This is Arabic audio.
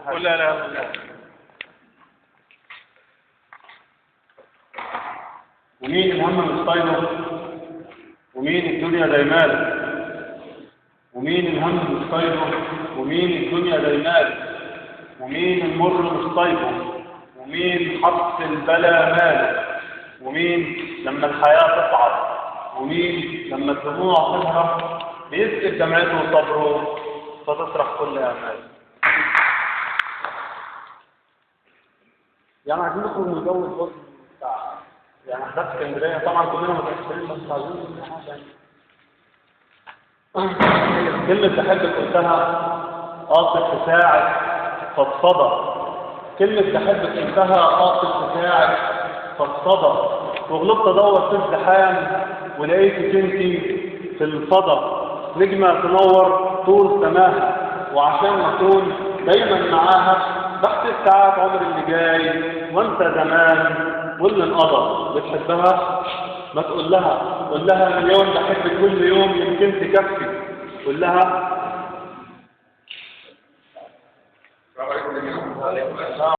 قل لا لا لا. ومين الهم مصطيله؟ ومين الدنيا دايماله؟ ومين الهم مصطيله؟ ومين الدنيا دايماله؟ ومين المر مصطيله؟ ومين حط البلا ماله؟ ومين لما الحياة تصعب؟ ومين لما الدموع تهرب بيسكت دمعته وصبره فتصرخ كل اماله؟ يعني عايزين نخرج من جو الوطن بتاع يعني احداث اسكندريه، طبعا كلنا متاثرين بس عايزين كلمه تحبك قلتها قاصد تساعد فضفضه. كلمه تحبك قلتها قاصد تساعد فضفضه. وغلطت ادور في الزحام ولقيتك انتي في الفضا، نجمه تنور طول سماها، وعشان اكون دايما معاها بحسب ساعات عمر اللي جاي وانت زمان واللي انقضى. بتحبها؟ ما تقول لها، قول لها مليون بحبك كل يوم يمكن تكفي. قول لها